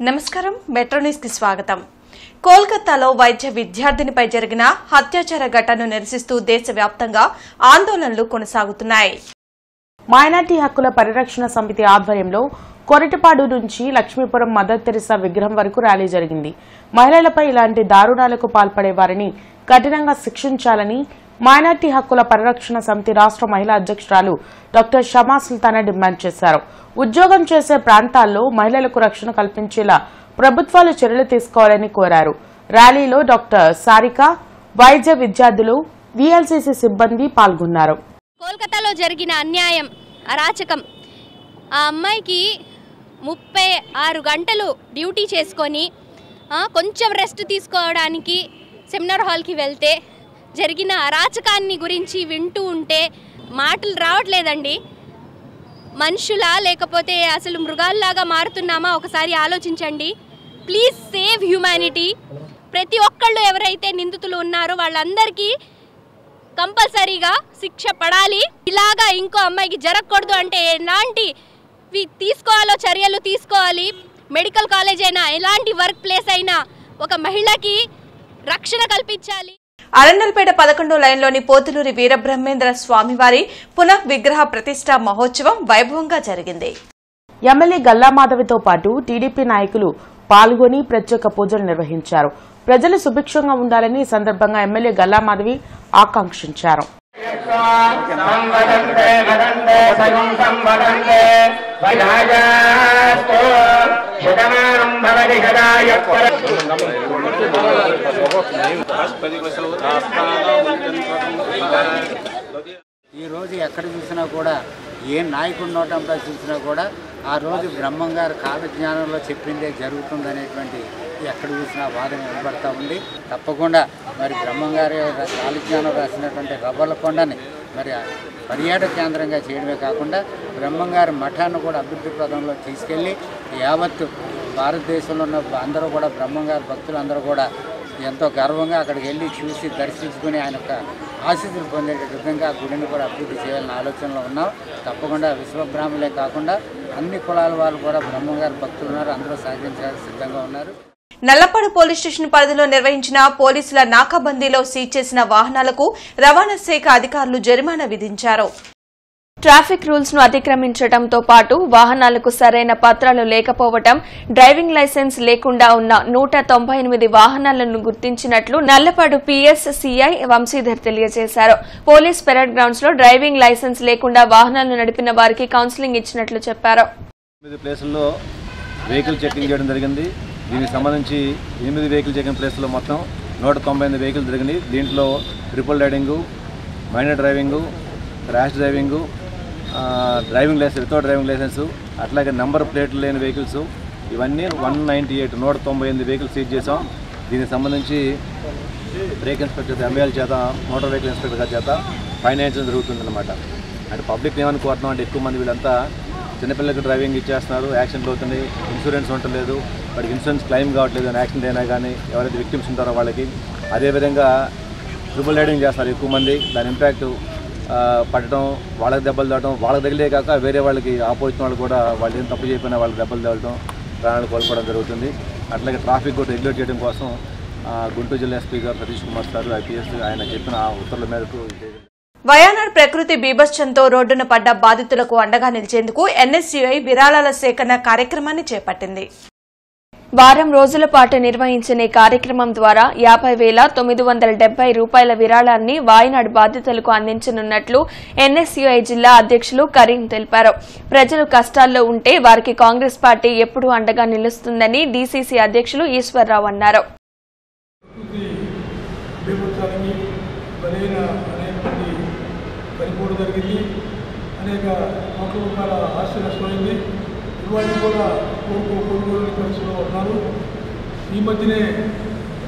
నమస్కారం metro news కి స్వాగతం. కోల్కతాలో వైద్య విద్యార్థినిపై జరిగిన హత్యాచార ఘటనను నిరసిస్తూ దేశవ్యాప్తంగా ఆందోళనలు కొనసాగుతున్నాయి. మైనార్టీ హక్కుల పరిరక్షణ సమితి ఆధ్వర్యంలో కొరటపాడు నుంచి లక్ష్మీపురం మదర్ తెరిసా విగ్రహం వరకు ర్యాలీ జరిగింది. మహిళలపై ఇలాంటి దారుణాలకు పాల్పడే వారిని కఠినంగా శిక్షించాలని మైనార్టీ హక్కుల పరిరక్షణ సమితి రాష్ట్ర మహిళా అధ్యక్షురాలు డాక్టర్ షమా సుల్తానా డిమాండ్ చేశారు. ఉద్యోగం చేసే ప్రాంతాల్లో మహిళలకు రక్షణ కల్పించేలా ప్రభుత్వాలు చర్యలు తీసుకోవాలని కోరారు. ర్యాలీలో డాక్టర్ సారిక, వైద్య విద్యార్థులు, వీఎల్సీసీ సిబ్బంది పాల్గొన్నారు. కోల్కతాలో జరిగిన అన్యాయం, అరాచకం. ఆ అమ్మాయికి 36 గంటలు డ్యూటీ చేసుకొని కొంచెం రెస్ట్ తీసుకోవడానికి సెమినార్ హాల్కి వెళ్తే జరిగిన అరాచకాన్ని గురించి వింటూ ఉంటే మాటలు రావట్లేదండి. మనుషులా లేకపోతే అసలు మృగాల్లాగా మారుతున్నామా ఒకసారి ఆలోచించండి. Please save humanity. ప్రతి ఒక్కళ్ళు ఎవరైతే నిందితులు ఉన్నారో వాళ్ళందరికీ కంపల్సరీగా శిక్ష పడాలి. ఇలాగా ఇంకో అమ్మాయికి జరగకూడదు అంటే ఎలాంటి తీసుకోవాలో చర్యలు తీసుకోవాలి. మెడికల్ కాలేజ్ అయినా ఎలాంటి వర్క్ ప్లేస్ అయినా ఒక మహిళకి రక్షణ కల్పించాలి. అరండల్పేట 11వ లైన్లోని పోతులూరి వీరబ్రహ్మేంద్ర స్వామివారి పునః విగ్రహ ప్రతిష్ఠా మహోత్సవం వైభవంగా జరిగింది. ఎమ్మెల్యే గల్లామాధవితో పాటు టీడీపీ నాయకులు పాల్గొని ప్రత్యేక పూజలు నిర్వహించారు. ప్రజలు సుభిక్షంగా ఉండాలని ఈ సందర్భంగా ఎమ్మెల్యే గల్లామాధవి ఆకాంక్షించారు. ఈ రోజు ఎక్కడ చూసినా కూడా ఏ నాయకుడి నోటంలో చూసినా కూడా ఆ రోజు బ్రహ్మం గారు కాలజ్ఞానంలో చెప్పిందే జరుగుతుందనేటువంటి ఎక్కడ చూసినా వాదన వినబడతా ఉంది. తప్పకుండా మరి బ్రహ్మం గారి కాలజ్ఞానం రాసినటువంటి రవ్వలకొండని మరి పర్యాటక కేంద్రంగా చేయడమే కాకుండా బ్రహ్మం గారి మఠాన్ని కూడా అభివృద్ధి పదంలో తీసుకెళ్ళి యావత్తు భారతదేశంలో ఉన్న అందరూ కూడా బ్రహ్మం గారి భక్తులు అందరూ కూడా ఎంతో గర్వంగా అక్కడికి వెళ్ళి చూసి దర్శించుకుని ఆయన యొక్క ఆశీస్సులు పొందే విధంగా గుడిని కూడా అభివృద్ధి చేయాలనే ఆలోచనలో ఉన్నాం. తప్పకుండా విశ్వబ్రాహ్మణులే కాకుండా అన్ని కులాల వాళ్ళు కూడా బ్రహ్మం గారి భక్తులు ఉన్నారు, అందరూ సహకరించడానికి సిద్ధంగా ఉన్నారు. నల్లపాడు పోలీస్ స్టేషన్ పరిధిలో నిర్వహించిన పోలీసుల నాకాబందీలో సీజ్ చేసిన వాహనాలకు రవాణా శాఖ అధికారులు జరిమానా విధించారు. ట్రాఫిక్ రూల్స్ ను అతిక్రమించడంతో పాటు వాహనాలకు సరైన పత్రాలు లేకపోవడం, డ్రైవింగ్ లైసెన్స్ లేకుండా ఉన్న 198 వాహనాలను గుర్తించినట్లు నల్లపాడు PSCI వంశీధర్ తెలియజేశారు. పోలీస్ పెరేడ్ గ్రౌండ్స్ లో డ్రైవింగ్ లైసెన్స్ లేకుండా వాహనాలను నడిపిన వారికి కౌన్సిలింగ్ ఇచ్చినట్లు చెప్పారు. 8 ప్లేసుల్లో వెహికల్ చెకింగ్ చేయడం జరిగింది. దీనికి సంబంధించి 8 వెహికల్ చెకింగ్ ప్లేస్లో మొత్తం 198 వెహికల్ జరిగింది. దీంట్లో triple riding, minor driving, rash driving, driving licence, without driving licence, అట్లాగే నెంబర్ ప్లేట్లు లేని వెహికల్స్, ఇవన్నీ 198 వెహికల్స్ సీజ్ చేసాం. దీనికి సంబంధించి బ్రేక్ ఇన్స్పెక్టర్ ఎంబీఎల్ చేత, మోటార్ వెహికల్ ఇన్స్పెక్టర్ గారి చేత ఫైనాన్షియల్ జరుగుతుందన్నమాట. అంటే పబ్లిక్ ఏమని కోరుతున్నాం అంటే ఎక్కువ మంది వీళ్ళంతా చిన్నపిల్లలకు డ్రైవింగ్ ఇచ్చేస్తున్నారు, యాక్సిడెంట్లు అవుతున్నాయి, ఇన్సూరెన్స్ ఉండలేదు, వాడికి ఇన్సూరెన్స్ క్లెయిమ్ కావట్లేదు అని యాక్సిడెంట్ అయినా కానీ ఎవరైతే విక్టిమ్స్ ఉంటారో వాళ్ళకి. అదేవిధంగా ట్రిపుల్ రైడింగ్ చేస్తున్నారు ఎక్కువ మంది. దాని ఇంపాక్ట్ పడటం, వాళ్ళకి దెబ్బలు తగ్గడం, వాళ్ళకి తగిలే కాక వేరే వాళ్ళకి ఆపోజిట్ వాళ్ళు కూడా వాళ్ళు ఏం తప్పు చేయకపోయినా వాళ్ళకి దెబ్బలు తగలటం, ప్రాణాలు కోల్పోవడం జరుగుతుంది. అట్లాగే ట్రాఫిక్ కూడా రెగ్యులేట్ చేయడం కోసం గుంటూరు జిల్లా ఎస్పీ గారు సతీష్ కుమార్ సార్ ఐపీఎస్ ఆయన చెప్పిన ఉత్తర్వుల మేరకు వయానాడ్ ప్రకృతి బీభత్సంతో రోడ్డున పడ్డ బాధితులకు అండగా నిలిచేందుకు NSUI విరాళాల సేకరణ కార్యక్రమాన్ని చేపట్టింది. వారం రోజుల పాటు నిర్వహించిన ఈ కార్యక్రమం ద్వారా 50,970 రూపాయల విరాళాన్ని వాయనాడ్ బాధితులకు అందించనున్నట్లు NSUI జిల్లా అధ్యక్షులు కరీం తెలిపారు. ప్రజలు కష్టాల్లో ఉంటే వారికి కాంగ్రెస్ పార్టీ ఎప్పుడూ అండగా నిలుస్తుందని DCC అధ్యక్షులు ఈశ్వర్రావు అన్నారు. ఈ మధ్యనే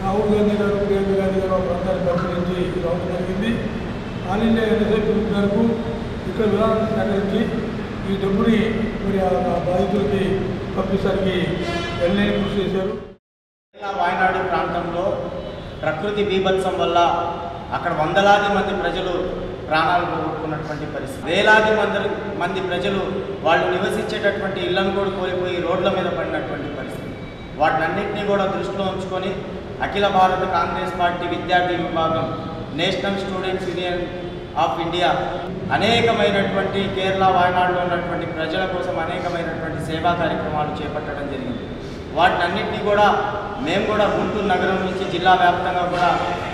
రాహుల్ గాంధీ గారు, ప్రియాంక గాంధీ గారు ప్రాంతాన్ని పరిశీలించి రావడం జరిగింది. ఆల్ ఇండియా NSI మేరకు ఇక్కడ విరాళాలను సేకరించి ఈ డబ్బుని మరి ఆ బాధితులకి పంపించడానికి ఎల్ఐని కృషి చేశారు. వాయనాడు ప్రాంతంలో ప్రకృతి బీభత్సం వల్ల అక్కడ వందలాది మంది ప్రజలు ప్రాణాలు పోగొట్టుకున్నటువంటి పరిస్థితి. వేలాది మంది ప్రజలు వాళ్ళు నివసించేటటువంటి ఇళ్లను కూడా కోల్పోయి రోడ్ల మీద పడినటువంటి పరిస్థితి. వాటినన్నింటినీ కూడా దృష్టిలో ఉంచుకొని అఖిల భారత కాంగ్రెస్ పార్టీ విద్యార్థి విభాగం, national students union of India అనేకమైనటువంటి కేరళ వాయనాడులో ఉన్నటువంటి ప్రజల కోసం అనేకమైనటువంటి సేవా కార్యక్రమాలు చేపట్టడం జరిగింది. వాటినన్నింటినీ కూడా మేము కూడా గుంటూరు నగరం నుంచి జిల్లా వ్యాప్తంగా కూడా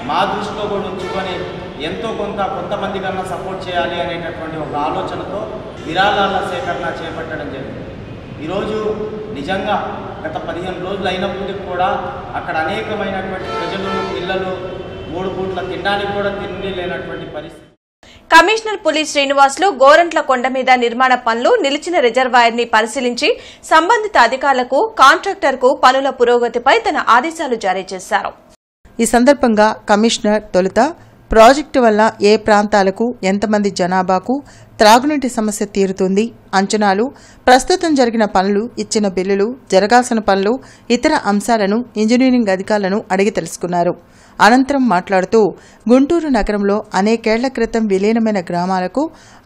మా దృష్టిలో కూడా ఉంచుకొని ఎంతో కొంతమంది కన్నా సపోర్ట్ చేయాలి అనేటటువంటి ఒక ఆలోచనతో విరాళాల సేకరణ చేపట్టడం జరిగింది. ఈరోజు నిజంగా గత 15 రోజులు అయినప్పటికీ కూడా అక్కడ అనేకమైనటువంటి ప్రజలు, పిల్లలు 3 పూట్ల తినడానికి కూడా తిండి లేనటువంటి పరిస్థితి. కమిషనర్ పులి శ్రీనివాసులు గోరంట్ల కొండ మీద నిర్మాణ పనులు నిలిచిన రిజర్వాయర్ ని పరిశీలించి సంబంధిత అధికారులకు, కాంట్రాక్టర్కు పనుల పురోగతిపై తన ఆదేశాలు జారీ చేశారు. ఈ సందర్భంగా కమిషనర్ తొలుత ప్రాజెక్టు వల్ల ఏ ప్రాంతాలకు, ఎంతమంది జనాభాకు త్రాగునీటి సమస్య తీరుతుంది, అంచనాలు, ప్రస్తుతం జరిగిన పనులు, ఇచ్చిన బిల్లులు, జరగాల్సిన పనులు, ఇతర అంశాలను ఇంజనీరింగ్ అధికారులను అడిగి తెలుసుకున్నారు. అనంతరం మాట్లాడుతూ గుంటూరు నగరంలో అనేకేళ్ల క్రితం విలీనమైన గ్రామాలకు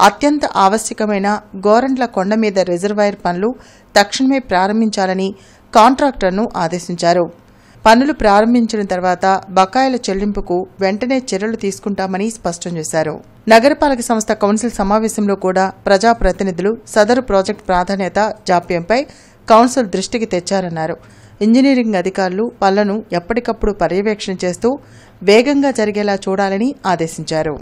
అత్యంత ఆవశ్యకమైన గోరంట్ల కొండ మీద రిజర్వాయర్ పనులు తక్షణమే ప్రారంభించాలని కాంట్రాక్టర్ను ఆదేశించారు. పనులు ప్రారంభించిన తర్వాత బకాయిల చెల్లింపుకు వెంటనే చర్యలు తీసుకుంటామని స్పష్టం చేశారు. నగరపాలక సంస్థ కౌన్సిల్ సమావేశంలో కూడా ప్రజాప్రతినిధులు సదరు ప్రాజెక్టు ప్రాధాన్యత, జాప్యంపై కౌన్సిల్ దృష్టికి తెచ్చారన్నారు. ఇంజనీరింగ్ అధికారులు పనులను ఎప్పటికప్పుడు పర్యవేక్షణ చేస్తూ వేగంగా జరిగేలా చూడాలని ఆదేశించారు.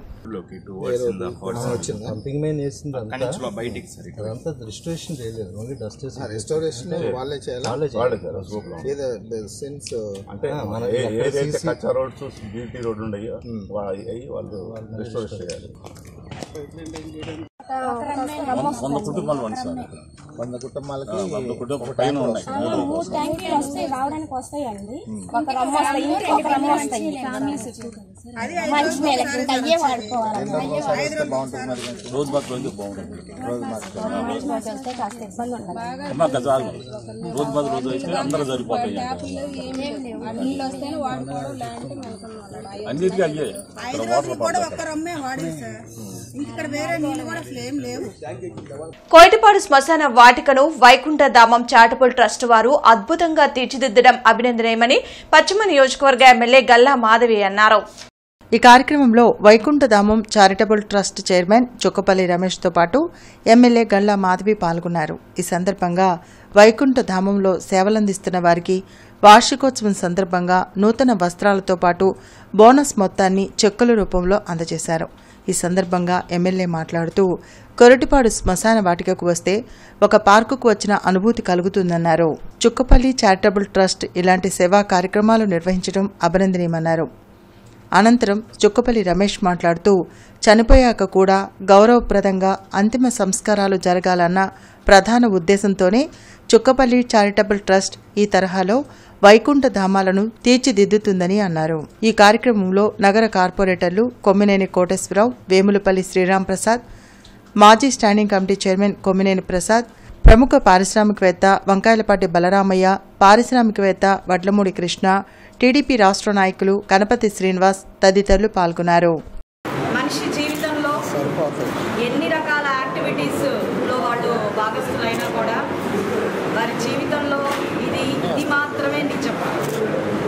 రావడానికి వస్తాయండి. ఒక రమ్మ వస్తాయి, ఇంకొక రమ్మ వస్తాయి. మంచి మేలు ఇంకా అయ్యే వాడుకోవాలి. రోజు వస్తే కాస్త ఇబ్బంది ఉంటుంది. అందరూ సరిపోతాయి. నీళ్ళు వస్తేనే వాడుకోవడం, అన్నిటికీ అయ్యే ఒక్క రమ్మే వాడే సార్. ఇక్కడ వేరే నీళ్ళు కూడా ఫ్లేమ్ లేవు. కోయిటపాడు శ్మశాన వాటికను వైకుంఠధామం చారిటబుల్ ట్రస్ట్ వారు అద్భుతంగా తీర్చిదిద్దడం అభినందనీయమని పశ్చిమ నియోజకవర్గ ఎమ్మెల్యే గల్లా మాధవి అన్నారు. ఈ కార్యక్రమంలో వైకుంఠధామం చారిటబుల్ ట్రస్ట్ చైర్మన్ చుక్కపల్లి రమేష్తో పాటు ఎమ్మెల్యే గల్లా మాధవి పాల్గొన్నారు. ఈ సందర్భంగా వైకుంఠధామంలో సేవలందిస్తున్న వారికి వార్షికోత్సవం సందర్భంగా నూతన వస్త్రాలతో పాటు బోనస్ మొత్తాన్ని చెక్కుల రూపంలో అందజేశారు. ఈ సందర్భంగా ఎమ్మెల్యే మాట్లాడుతూ కొరటిపాడు శ్మశాన వాటికకు వస్తే ఒక పార్కుకు వచ్చిన అనుభూతి కలుగుతుందన్నారు. చుక్కపల్లి చారిటబుల్ ట్రస్ట్ ఇలాంటి సేవా కార్యక్రమాలు నిర్వహించడం అభినందనీయమన్నారు. అనంతరం చుక్కపల్లి రమేష్ మాట్లాడుతూ చనిపోయాక కూడా గౌరవప్రదంగా అంతిమ సంస్కారాలు జరగాలన్న ప్రధాన ఉద్దేశంతోనే చుక్కపల్లి చారిటబుల్ ట్రస్ట్ ఈ తరహాలో వైకుంఠధామాలను తీర్చిదిద్దుతుందని అన్నారు. ఈ కార్యక్రమంలో నగర కార్పొరేటర్లు కొమ్మినేని కోటేశ్వరరావు, వేములపల్లి శ్రీరాంప్రసాద్, మాజీ standing committee chairman Kommineni Prasad, ప్రముఖ పారిశ్రామికవేత్త వంకాయలపాటి బలరామయ్య, పారిశ్రామికవేత్త వడ్లమూడి కృష్ణ, టీడీపీ రాష్ట్ర నాయకులు గణపతి శ్రీనివాస్ తదితరులు పాల్గొన్నారు. మనిషి జీవితంలో ఎన్ని రకాల యాక్టివిటీస్లో వాళ్ళు భాగస్థులైనా కూడా వారి జీవితంలో ఇది మాత్రమే నిజం.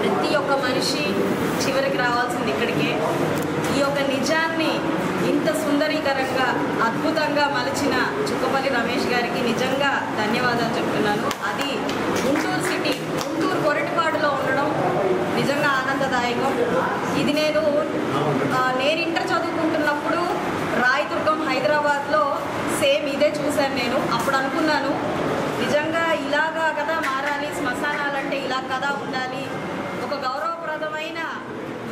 ప్రతి ఒక్క మనిషి చివరికి రావాల్సింది ఇక్కడికే. ఈ యొక్క నిజాన్ని ఇంత సుందరీకరంగా అద్భుతంగా మలిచిన చుక్కపల్లి రమేష్ గారికి నిజంగా ధన్యవాదాలు చెప్తున్నాను. అది గుంటూరు సిటీ, గుంటూరు కొరటిపాడులో ఉండడం నిజంగా ఆనందదాయకం. ఇది నేను ఇంటర్ చదువుకుంటున్నప్పుడు రాయదుర్గం హైదరాబాద్లో సేమ్ ఇదే చూశాను. నేను అప్పుడు అనుకున్నాను నిజంగా ఇలాగా కదా మారాలి, శ్మశానాలంటే ఇలా కదా ఉండాలి, ఒక గౌరవప్రదమైన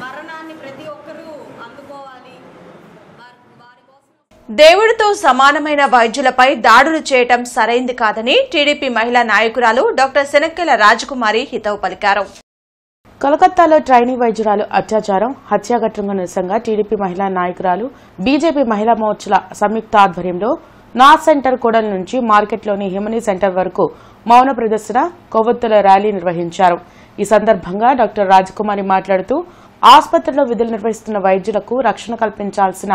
మరణాన్ని ప్రతి ఒక్కరూ అందుకోవాలి. దేవుడితో సమానమైన వైద్యులపై దాడులు చేయటం సరైంది కాదని టీడీపీ మహిళా నాయకురాలు డాక్టర్ శనక్కెల రాజకుమారి హితవు పలికారు. కోల్కతాలో ట్రైనీ వైద్యురాలు అత్యాచారం, హత్యాఘటనకు నిరసనగా టీడీపీ మహిళా నాయకురాలు, బీజేపీ మహిళా మోర్చాల సంయుక్త ఆధ్వర్యంలో నార్త్ సెంటర్ కూడలి నుంచి మార్కెట్లోని హిమనీ సెంటర్ వరకు మౌన ప్రదర్శన, కొవ్వొత్తుల ర్యాలీ నిర్వహించారు. ఈ సందర్భంగా డాక్టర్ రాజకుమారి మాట్లాడుతూ ఆసుపత్రిలో విధులు నిర్వహిస్తున్న వైద్యులకు రక్షణ కల్పించాల్సిన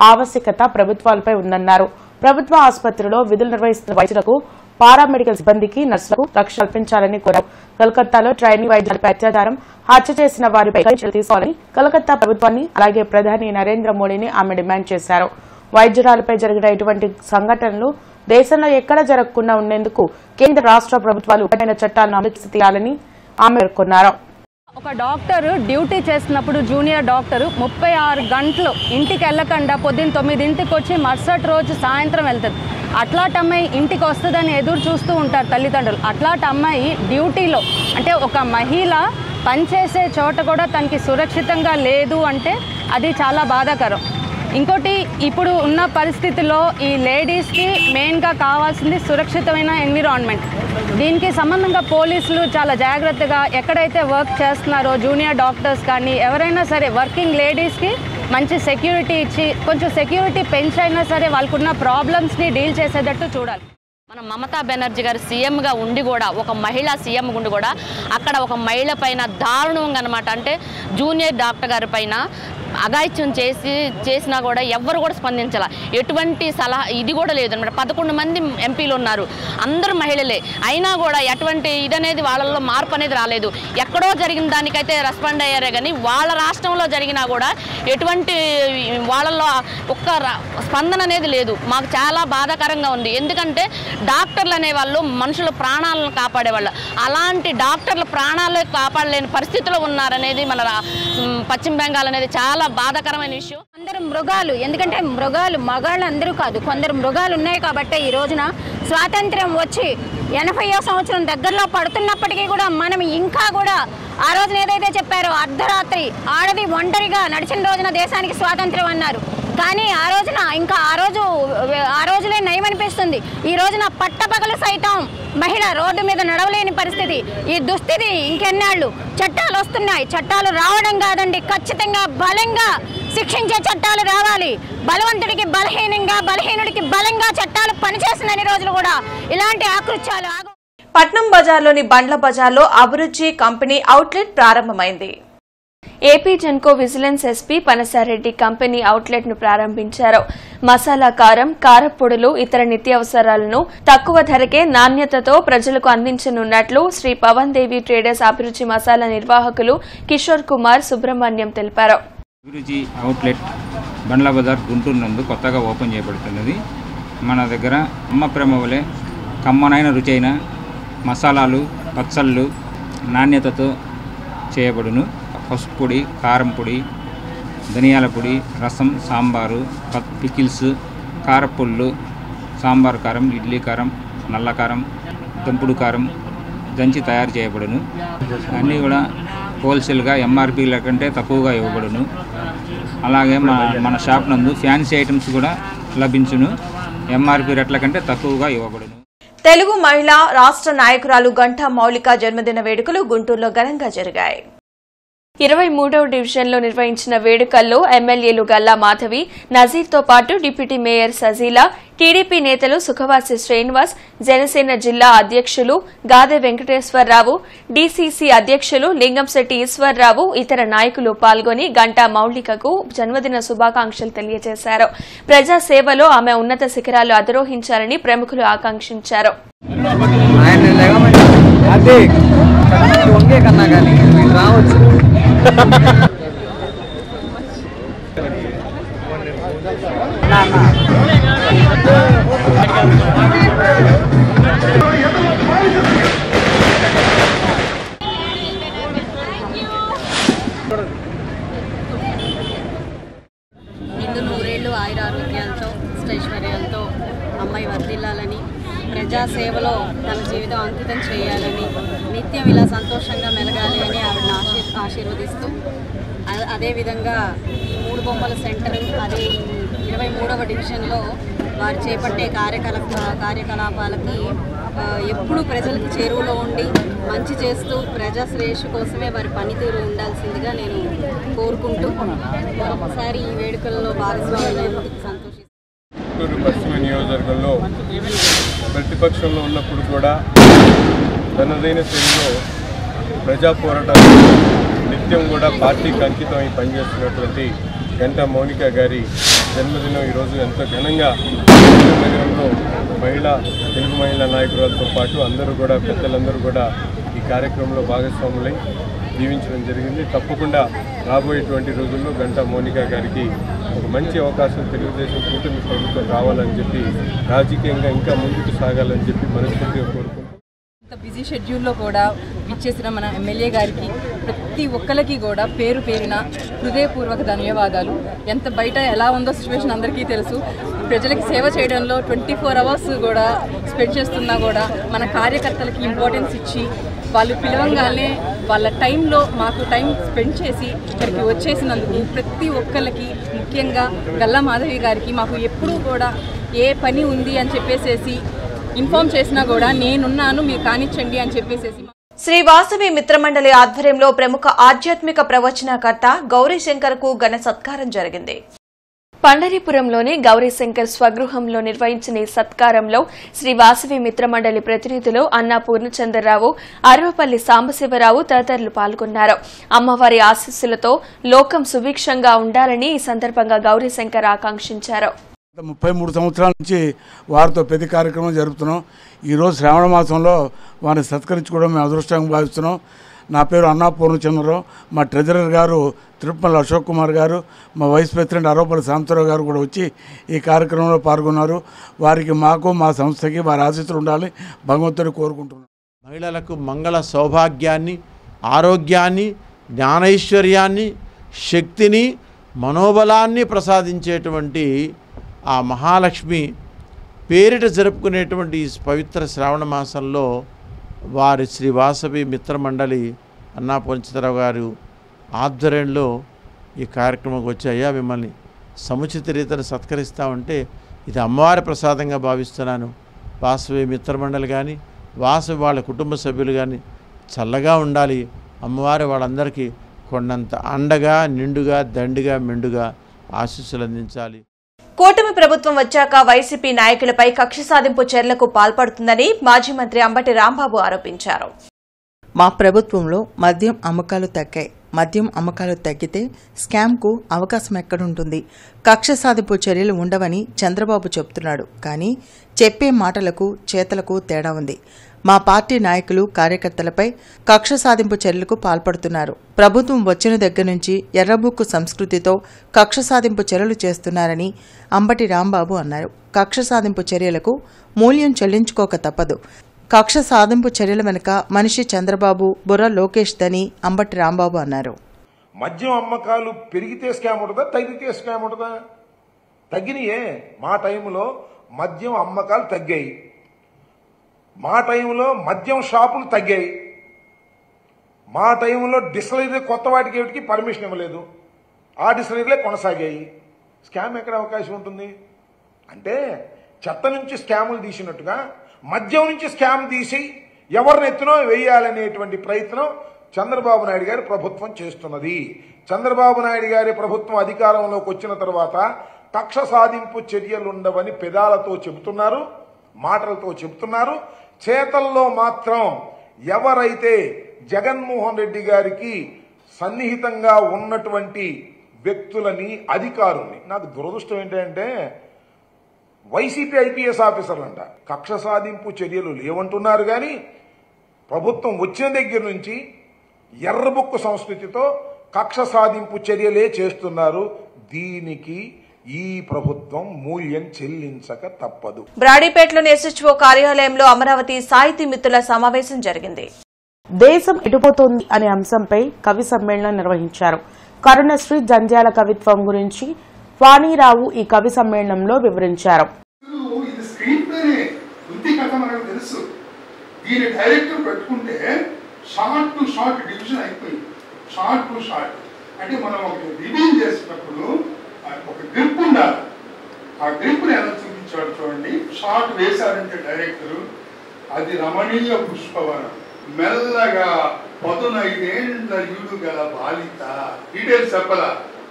ఆవశ్యకత ప్రభుత్వాలపై ఉందన్నారు. ప్రభుత్వ ఆసుపత్రిలో విధులు నిర్వహిస్తున్న వైద్యులకు, పారామెడికల్ సిబ్బందికి, నర్సులకు రక్షణ కల్పించాలని కోరారు. కలకత్తాలో ట్రైనీ వైద్యులపై అత్యాచారం, హత్య చేసిన వారిపై చర్యలు తీసుకోవాలని కలకత్తా ప్రభుత్వాన్ని, అలాగే ప్రధాని నరేంద్ర మోడీని ఆమె డిమాండ్ చేశారు. వైద్యురాలపై జరిగిన ఇటువంటి సంఘటనలు దేశంలో ఎక్కడ జరగకుండా ఉండేందుకు కేంద్ర రాష్ట్ర ప్రభుత్వాలు కఠిన చట్టాలను అమలు చేయాలని ఆమె పేర్కొన్నారు. ఒక డాక్టర్ డ్యూటీ చేస్తున్నప్పుడు జూనియర్ డాక్టర్ 36 గంటలు ఇంటికి వెళ్ళకుండా పొద్దున్న 9ంటికి వచ్చి మరుసటి రోజు సాయంత్రం వెళ్తుంది. అట్లాంటి అమ్మాయి ఇంటికి వస్తుందని ఎదురు చూస్తూ ఉంటారు తల్లిదండ్రులు. అట్లాంటి అమ్మాయి డ్యూటీలో అంటే ఒక మహిళ పనిచేసే చోట కూడా తనకి సురక్షితంగా లేదు అంటే అది చాలా బాధాకరం. ఇంకోటి ఇప్పుడు ఉన్న పరిస్థితుల్లో ఈ లేడీస్కి మెయిన్గా కావాల్సింది సురక్షితమైన ఎన్విరాన్మెంట్. దీనికి సంబంధంగా పోలీసులు చాలా జాగ్రత్తగా ఎక్కడైతే వర్క్ చేస్తున్నారో జూనియర్ డాక్టర్స్ కానీ ఎవరైనా సరే వర్కింగ్ లేడీస్కి మంచి సెక్యూరిటీ ఇచ్చి కొంచెం సెక్యూరిటీ పెంచైనా సరే వాళ్ళకున్న ప్రాబ్లమ్స్ని డీల్ చేసేటట్టు చూడాలి. మన మమతా బెనర్జీ గారు సీఎంగా ఉండి కూడా, ఒక మహిళా సీఎం ఉండి కూడా అక్కడ ఒక మహిళ పైన దారుణంగా అనమాట, అంటే జూనియర్ డాక్టర్ గారి పైన అఘాయిత్యం చేసినా కూడా ఎవ్వరు కూడా స్పందించాల. ఎటువంటి సలహా ఇది కూడా లేదు అనమాట. 11 మంది ఎంపీలు ఉన్నారు, అందరూ మహిళలే. అయినా కూడా ఎటువంటి ఇదనేది వాళ్ళల్లో మార్పు అనేది రాలేదు. ఎక్కడో జరిగిన దానికైతే రెస్పాండ్ అయ్యారే కానీ వాళ్ళ రాష్ట్రంలో జరిగినా కూడా ఎటువంటి వాళ్ళల్లో ఒక్క స్పందన అనేది లేదు. మాకు చాలా బాధాకరంగా ఉంది. ఎందుకంటే డాక్టర్లు అనేవాళ్ళు మనుషుల ప్రాణాలను కాపాడేవాళ్ళు. అలాంటి డాక్టర్ల ప్రాణాలు కాపాడలేని పరిస్థితిలో ఉన్నారనేది మన పశ్చిమ బెంగాల్ అనేది చాలా బాధాకరమైన విషయం. అందరూ మృగాలు, ఎందుకంటే మృగాలు మగాళ్ళు అందరూ కాదు, కొందరు మృగాలు ఉన్నాయి కాబట్టి ఈ రోజున స్వాతంత్ర్యం వచ్చి 80వ సంవత్సరం దగ్గరలో పడుతున్నప్పటికీ కూడా మనం ఇంకా కూడా ఆ రోజున ఏదైతే చెప్పారో అర్ధరాత్రి ఆడది ఒంటరిగా నడిచిన రోజున దేశానికి స్వాతంత్ర్యం అన్నారు. కానీ ఆ రోజున ఇంకా ఆ రోజులే నయమనిపిస్తుంది. ఈ రోజున పట్టపగలు సైతం మహిళ రోడ్డు మీద నడవలేని పరిస్థితి. ఈ దుస్థితి ఇంకెన్నాళ్ళు? చట్టాలు వస్తున్నాయి, చట్టాలు రావడం కాదండి, ఖచ్చితంగా బలంగా శిక్షించే చట్టాలు రావాలి. బలవంతుడికి బలహీనంగా, బలహీనుడికి బలంగా చట్టాలు పనిచేస్తున్న రోజులు కూడా ఇలాంటి ఆకృత్యాలు ఆగు. పట్నం బజార్లోని బండ్ల బజార్లో అభిరుచి కంపెనీ అవుట్లెట్ ప్రారంభమైంది. AP Genco vigilance SP Panasareddy company outlet ను ప్రారంభించారు. మసాలా కారం, కారప్పొడులు, ఇతర నిత్యావసరాలను తక్కువ ధరకే నాణ్యతతో ప్రజలకు అందించనున్నట్లు శ్రీ పవన్ దేవి ట్రేడర్స్ అభిరుచి మసాలా నిర్వాహకులు కిషోర్ కుమార్ సుబ్రహ్మణ్యం తెలిపారు. అభిరుచి అవుట్లెట్ బండ్ల బజార్ గుంటూరు నందు కొత్తగా ఓపెన్ చేయబడుతున్నది. మన దగ్గర అమ్మ ప్రేమ వలె కమ్మనైన రుచైన మసాలాలు, పచ్చళ్ళు నాణ్యతతో చేయబడును. పసుపు పొడి, కారం పొడి, ధనియాల పొడి, రసం, సాంబారు, పికిల్స్, కారపొళ్ళు, సాంబార్ కారం, ఇడ్లీ కారం, నల్ల కారం, తెంపుడు కారం దంచి తయారు చేయబడును. అన్నీ కూడా హోల్సేల్గా ఎంఆర్పీల కంటే తక్కువగా ఇవ్వబడును. అలాగే మన షాప్ నందు ఫ్యాన్సీ ఐటమ్స్ కూడా లభించును. ఎంఆర్పీ రేట్ల కంటే తక్కువగా ఇవ్వబడును. తెలుగు మహిళా రాష్ట్ర నాయకురాలు గంటా మౌలిక జన్మదిన వేడుకలు గుంటూరులో ఘనంగా జరిగాయి. 23వ డివిజన్లో నిర్వహించిన వేడుకల్లో ఎమ్మెల్యేలు గల్లా మాధవి, నజీర్తో పాటు డిప్యూటీ మేయర్ సజీలా, టీడీపీ నేతలు సుఖవాసి శ్రీనివాస్, జనసేన జిల్లా అధ్యక్షులు గాదె వెంకటేశ్వరరావు, డీసీసీ అధ్యక్షులు లింగంశెట్టి ఈశ్వర్రావు, ఇతర నాయకులు పాల్గొని గంటా మౌలికకు జన్మదిన శుభాకాంక్షలు తెలియజేశారు. ప్రజాసేవలో ఆమె ఉన్నత శిఖరాలు అధిరోహించాలని ప్రముఖులు ఆకాంక్షించారు. నిండు నూరేళ్లు ఆయురారోగ్యాలతో ఐశ్వర్యాలతో అమ్మాయి వర్ధిల్లాలని, ప్రజాసేవలో తన జీవితం అంకితం చేయాలని, నిత్యం ఇలా సంతోషంగా మెలగాలి అని ఆవిడని ఆశీర్వదిస్తూ, అదేవిధంగా ఈ 3 బొమ్మల సెంటర్, అదే 23వ డివిజన్లో వారు చేపట్టే కార్యకలాపాలకి ఎప్పుడు ప్రజలకు చేరువలో ఉండి మంచి చేస్తూ ప్రజా శ్రేయస్సు కోసమే వారి పనితీరు ఉండాల్సిందిగా నేను కోరుకుంటూ మరొకసారి ఈ వేడుకల్లో భాగస్వామ్యం సంతోషిస్తాను. పశ్చిమ నియోజకవర్గంలో ప్రతిపక్షంలో ఉన్నప్పుడు కూడా తనదైన శైలిలో ప్రజా పోరాటాలు నిత్యం కూడా పార్టీకి అంకితమై పనిచేస్తున్నటువంటి గంటా మౌనిక గారి జన్మదినం ఈరోజు ఎంతో ఘనంగా నగరంలో తెలుగు మహిళా నాయకులతో పాటు అందరూ కూడా పెద్దలందరూ కూడా ఈ కార్యక్రమంలో భాగస్వాములై జీవించడం జరిగింది. తప్పకుండా రాబోయేటువంటి రోజుల్లో గంటా మోనికా గారికి ఒక మంచి అవకాశం తెలుగుదేశం కూటమి ప్రభుత్వం రావాలని చెప్పి, రాజకీయంగా ఇంకా ముందుకు సాగాలని చెప్పి మనస్ఫూర్తిగా కోరుకుంటున్నాం. ఇంత బిజీ షెడ్యూల్లో కూడా ఇచ్చేసిన మన ఎమ్మెల్యే గారికి ప్రతి ఒక్కరికి కూడా పేరు పేరున హృదయపూర్వక ధన్యవాదాలు. ఎంత బయట ఎలా ఉందో సిచ్యువేషన్ అందరికీ తెలుసు. ప్రజలకి సేవ చేయడంలో 24 అవర్స్ కూడా స్పెండ్ చేస్తున్నా కూడా మన కార్యకర్తలకి ఇంపార్టెన్స్ ఇచ్చి వాళ్ళు పిలవంగానే వాళ్ళ టైంలో మాకు టైం స్పెండ్ చేసి ఇక్కడికి వచ్చేసినందుకు ప్రతి ఒక్కరికి, ముఖ్యంగా గల్లా మాధవి గారికి మాకు ఎప్పుడూ కూడా ఏ పని ఉంది అని చెప్పేసేసి ఇన్ఫార్మ్ చేసినా కూడా నేనున్నాను మీరు కానిచ్చండి అని చెప్పేసేసి. శ్రీ వాసవి మిత్రమండలి ఆధ్వర్యంలో ప్రముఖ ఆధ్యాత్మిక ప్రవచనకర్త గౌరీశంకర్కు ఘన సత్కారం జరిగింది. పండరీపురంలోని గౌరీశంకర్ స్వగృహంలో నిర్వహించిన ఈ సత్కారంలో శ్రీ వాసవి మిత్రమండలి ప్రతినిధులు అన్నా పూర్ణచంద్రరావు, అరవపల్లి సాంబశివరావు తదితరులు పాల్గొన్నారు. అమ్మవారి ఆశీస్సులతో లోకం సుభిక్షంగా ఉండాలని ఈ సందర్భంగా గౌరీశంకర్ ఆకాంక్షించారు. 33 సంవత్సరాల నుంచి వారితో ప్రతి కార్యక్రమం జరుపుతున్నాం. ఈరోజు శ్రావణ మాసంలో వారిని సత్కరించుకోవడం మేము అదృష్టంగా భావిస్తున్నాం. నా పేరు అన్నా పూర్ణచంద్రరావు. మా ట్రెజరర్ గారు తిరుపతి అశోక్ కుమార్ గారు, మా వైస్ ప్రెసిడెంట్ అరవపల్లి సాంబశివరావు గారు కూడా వచ్చి ఈ కార్యక్రమంలో పాల్గొన్నారు. వారికి, మాకు, మా సంస్థకి వారి ఆశీస్సులు ఉండాలి భగవంతుడు కోరుకుంటున్నాం. మహిళలకు మంగళ సౌభాగ్యాన్ని, ఆరోగ్యాన్ని, జ్ఞానైశ్వర్యాన్ని, శక్తిని, మనోబలాన్ని ప్రసాదించేటువంటి ఆ మహాలక్ష్మి పేరిట జరుపుకునేటువంటి ఈ పవిత్ర శ్రావణ మాసంలో వారి శ్రీ వాసవి మిత్రమండలి అన్నా పూర్ణచంద్రరావు గారు ఆధ్వర్యంలో ఈ కార్యక్రమంకి వచ్చాయా మిమ్మల్ని సముచిత రీతిని సత్కరిస్తామంటే ఇది అమ్మవారి ప్రసాదంగా భావిస్తున్నాను. వాసవి మిత్రమండలి కానీ వాసవి వాళ్ళ కుటుంబ సభ్యులు కానీ చల్లగా ఉండాలి. అమ్మవారి వాళ్ళందరికీ కొండంత అండగా, నిండుగా, దండిగా, మెండుగా ఆశీస్సులు అందించాలి. కూటమి ప్రభుత్వం వచ్చాక వైసీపీ నాయకులపై కక్ష సాధింపు చర్యలకు పాల్పడుతుందని మాజీ మంత్రి అంబటి రాంబాబు ఆరోపించారు. మా ప్రభుత్వంలో మద్యం అమ్మకాలు తగ్గాయి. మద్యం అమ్మకాలు తగ్గితే స్కామ్కు అవకాశం ఎక్కడుంటుంది? కక్ష సాధింపు చర్యలు ఉండవని చంద్రబాబు చెబుతున్నాడు. కానీ చెప్పే మాటలకు చేతలకు తేడా ఉంది. మా పార్టీ నాయకులు, కార్యకర్తలపై కక్ష సాధింపు చర్యలకు పాల్పడుతున్నారు. ప్రభుత్వం వచ్చిన దగ్గర నుంచి ఎర్రబుక్కు సంస్కృతితో కక్ష సాధింపు చర్యలు చేస్తున్నారని అంబటి రాంబాబు అన్నారు. కక్ష సాధింపు చర్యలకు మూల్యం చెల్లించుకోక తప్పదు. కక్ష సాధింపు చర్యల వెనుక మనిషి చంద్రబాబు, బుర్ర లోకేష్ దని అంబటి రాంబాబు అన్నారు. మద్యం అమ్మకాలు పెరిగితే స్కామ్ ఉంటుందా, తగ్గితే స్కామ్ ఉంటుందా? తగ్గినాయే. మా టైంలో మద్యం అమ్మకాలు తగ్గాయి. మా టైంలో మద్యం షాపులు తగ్గాయి. మా టైంలో డిస్టిలరీ కొత్త వాటికి పర్మిషన్ ఇవ్వలేదు. ఆ డిస్టిలరీలే కొనసాగాయి. స్కామ్ ఎక్కడ అవకాశం ఉంటుంది? అంటే చెత్త నుంచి స్కాములు తీసినట్టుగా మద్యం నుంచి స్కామ్ తీసి ఎవరినెత్తునో వేయాలనేటువంటి ప్రయత్నం చంద్రబాబు నాయుడు గారి ప్రభుత్వం చేస్తున్నది. చంద్రబాబు నాయుడు గారి ప్రభుత్వం అధికారంలోకి వచ్చిన తర్వాత కక్ష సాధింపు చర్యలుండవని పెదాలతో చెబుతున్నారు, మాటలతో చెబుతున్నారు. చేతల్లో మాత్రం ఎవరైతే జగన్మోహన్ రెడ్డి గారికి సన్నిహితంగా ఉన్నటువంటి వ్యక్తులని, అధికారుల్ని, నాకు దురదృష్టం ఏంటంటే వైసీపీ ఐపీఎస్ ఆఫీసర్లంట కక్ష సాధింపు చర్యలు లేవంటున్నారు. కానీ ప్రభుత్వం వచ్చిన దగ్గర నుంచి ఎర్రబుక్కు సంస్కృతితో కక్ష సాధింపు చర్యలే చేస్తున్నారు. దీనికి ఈ ప్రభుత్వం మూల్యం చెల్లించక తప్పదు. బ్రాడీపేటలోని ఎస్హెచ్ఓ కార్యాలయంలో అమరావతి సాహితీ మిత్రుల సమావేశం జరిగింది. దేశం ఎటుపోతోంది అనే అంశంపై కవి సమ్మేళనం నిర్వహించారు. కరుణశ్రీ జంధ్యాల కవిత్వం గురించి వాణీరావు ఈ కవి సమ్మేళనంలో వివరించారు. దీని డైరెక్టర్ పెట్టుకుంటే షార్ట్ టు షార్ట్ డివిజన్ అయిపోయింది. షార్ట్ టు షార్ట్ అంటే మనం ఒకటి రివీల్ చేసినప్పుడు ఒక గ్రిప్ ఉండాలి. ఆ గ్రిప్ని ఎలా చూపించాడు చూడండి. షార్ట్ వేశారంటే డైరెక్టర్ అది రమణీయ పుష్పవనం. మెల్లగా 15 ఏండ్ల ఈడు గల బాలిక, డీటెయిల్స్ చెప్పల,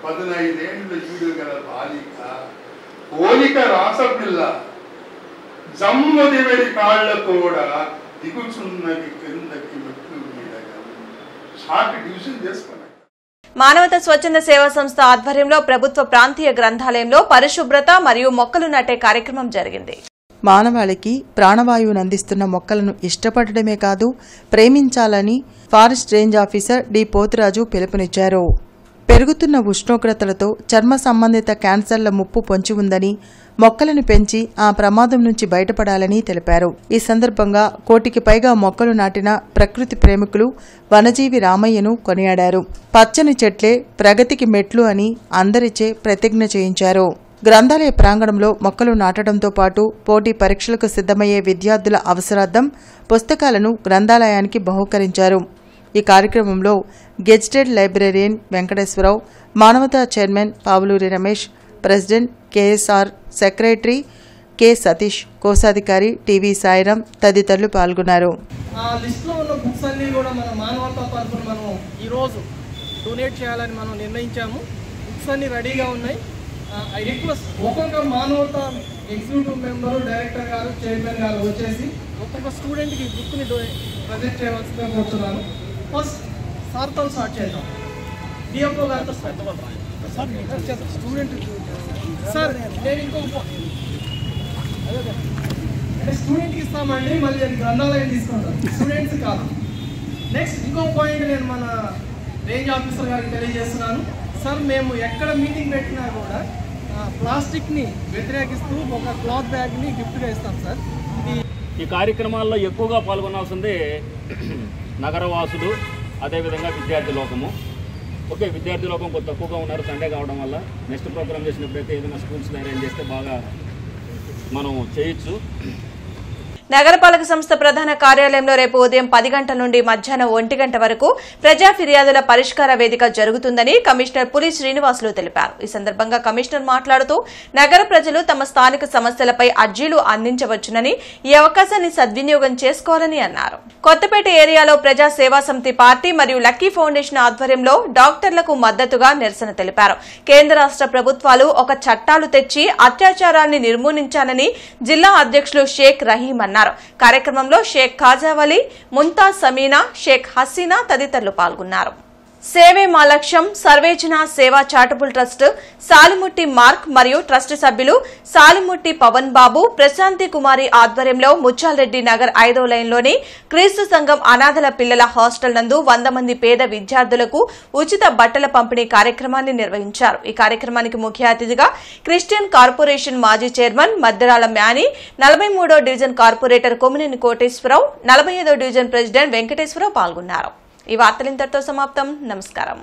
15 ఏండ్ల ఈడు గల బాలిక, పోలిక రాసపిల్ల, జమ్మదివడి కాళ్ళ కూడా దిగుచున్నది క్రిందకి మెట్లు మీదగా. షార్ట్ డివిజన్ చేసుకున్నాయి. మానవతా స్వచ్ఛంద సేవా సంస్థ ఆధ్వర్యంలో ప్రభుత్వ ప్రాంతీయ గ్రంథాలయంలో పరిశుభ్రత మరియు మొక్కలు నాటే కార్యక్రమం జరిగింది. మానవాళికి ప్రాణవాయువును అందిస్తున్న మొక్కలను ఇష్టపడడమే కాదు ప్రేమించాలని forest range officer D Poturaju పిలుపునిచ్చారు. పెరుగుతున్న ఉష్ణోగ్రతలతో చర్మ సంబంధిత క్యాన్సర్ల ముప్పు పొంచి ఉందని, మొక్కలను పెంచి ఆ ప్రమాదం నుంచి బయటపడాలని తెలిపారు. ఈ సందర్భంగా 1 కోటికి పైగా మొక్కలు నాటిన ప్రకృతి ప్రేమికులు వనజీవి రామయ్యను కొనియాడారు. పచ్చని చెట్లే ప్రగతికి మెట్లు అని అందరిచే ప్రతిజ్ఞ చేయించారు. గ్రంథాలయ ప్రాంగణంలో మొక్కలు నాటడంతో పాటు పోటీ పరీక్షలకు సిద్ధమయ్యే విద్యార్థుల అవసరార్థం పుస్తకాలను గ్రంథాలయానికి బహూకరించారు. ఈ కార్యక్రమంలో గెజిటెడ్ లైబ్రేరియన్ వెంకటేశ్వరరావు, మానవతా chairman Pavuluri Ramesh, president KSR, secretary K Satish, కోశాధికారి టీవీ సాయిరాం తదితరులు పాల్గొన్నారు. ఆ లిస్ట్లో ఉన్న బుక్స్ అన్నీ కూడా మన మానవతా తరఫున మనం ఈరోజు డొనేట్ చేయాలని మనం నిర్ణయించాము. బుక్స్ అన్నీ రెడీగా ఉన్నాయి. ఐ రిక్వెస్ట్ ఒక్కొక్క మానవతా ఎగ్జిక్యూటివ్ మెంబరు, డైరెక్టర్ గారు, చైర్మన్ గారు వచ్చేసి ఒక్కొక్క స్టూడెంట్కి బుక్ని ప్రజెంట్ చేయవలసిందిగా కోరుతున్నాను. ఫస్ట్ సార్తో స్టార్ట్ చేద్దాం. డిఎఫ్ఓ గారితో స్టార్ట్ స్టూడెంట్ సార్ నేను ఇంకొక అంటే స్టూడెంట్కి ఇస్తామండి, మళ్ళీ అది గ్రంథాలయం తీసుకుంటాం, స్టూడెంట్స్ కాదు. నెక్స్ట్ ఇంకో పాయింట్ నేను మన రేంజ్ ఆఫీసర్ గారికి తెలియజేస్తున్నాను. సార్ మేము ఎక్కడ మీటింగ్ పెట్టినా కూడా ప్లాస్టిక్ని వ్యతిరేకిస్తూ ఒక క్లాత్ బ్యాగ్ని గిఫ్ట్గా ఇస్తాం సార్. ఈ కార్యక్రమాల్లో ఎక్కువగా పాల్గొనాల్సిందే నగరవాసులు, అదేవిధంగా విద్యార్థి లోకము. ఓకే, విద్యార్థి లోకం కొంత తక్కువగా ఉన్నారు సండే కావడం వల్ల. నెక్స్ట్ ప్రోగ్రామ్ చేసినప్పుడైతే ఏదైనా స్కూల్స్లో అరేంజ్ చేస్తే బాగా మనం చేయొచ్చు. నగరపాలక సంస్థ ప్రధాన కార్యాలయంలో రేపు ఉదయం 10 గంటల నుండి మధ్యాహ్నం 1 గంట వరకు ప్రజా ఫిర్యాదుల పరిష్కార వేదిక జరుగుతుందని కమిషనర్ పులి శ్రీనివాసులు తెలిపారు. ఈ సందర్భంగా కమిషనర్ మాట్లాడుతూ నగర ప్రజలు తమ స్థానిక సమస్యలపై అర్జీలు అందించవచ్చునని, ఈ అవకాశాన్ని సద్వినియోగం చేసుకోవాలని అన్నారు. కొత్తపేట ఏరియాలో ప్రజా సేవా సమితి పార్టీ మరియు లక్కీ ఫౌండేషన్ ఆధ్వర్యంలో డాక్టర్లకు మద్దతుగా నిరసన తెలిపారు. కేంద్ర రాష్ట్ర ప్రభుత్వాలు ఒక చట్టాలు తెచ్చి అత్యాచారాన్ని నిర్మూలించాలని జిల్లా అధ్యక్షులు షేక్ రహీం అన్నారు. కార్యక్రమంలో షేక్ ఖాజావలి, ముంతాజ్ సమీనా, షేక్ హసీనా తదితరులు పాల్గొన్నారు. సేవే మా లక్ష్యం సర్వేజన సేవా చారిటబుల్ ట్రస్ట్ సాలిముట్టి మార్క్ మరియు ట్రస్ట్ సభ్యులు సాలిముట్టి పవన్ బాబు, ప్రశాంతి కుమారి ఆధ్వర్యంలో ముచ్చాలరెడ్డి నగర్ 5వ లైన్లోని క్రీస్తు సంఘం అనాథల పిల్లల హాస్టల్ నందు 100 మంది పేద విద్యార్థులకు ఉచిత బట్టల పంపిణీ కార్యక్రమాన్ని నిర్వహించారు. ఈ కార్యక్రమానికి ముఖ్య అతిథిగా క్రిస్టియన్ కార్పొరేషన్ మాజీ చైర్మన్ మద్దెరాల మ్యాని, 43వ డివిజన్ కార్పొరేటర్ కొమ్మినేని కోటేశ్వరరావు, 45వ డివిజన్ ప్రెసిడెంట్ వెంకటేశ్వరరావు పాల్గొన్నారు. ఈ వార్తలు ఇంతటితో సమాప్తం. నమస్కారం.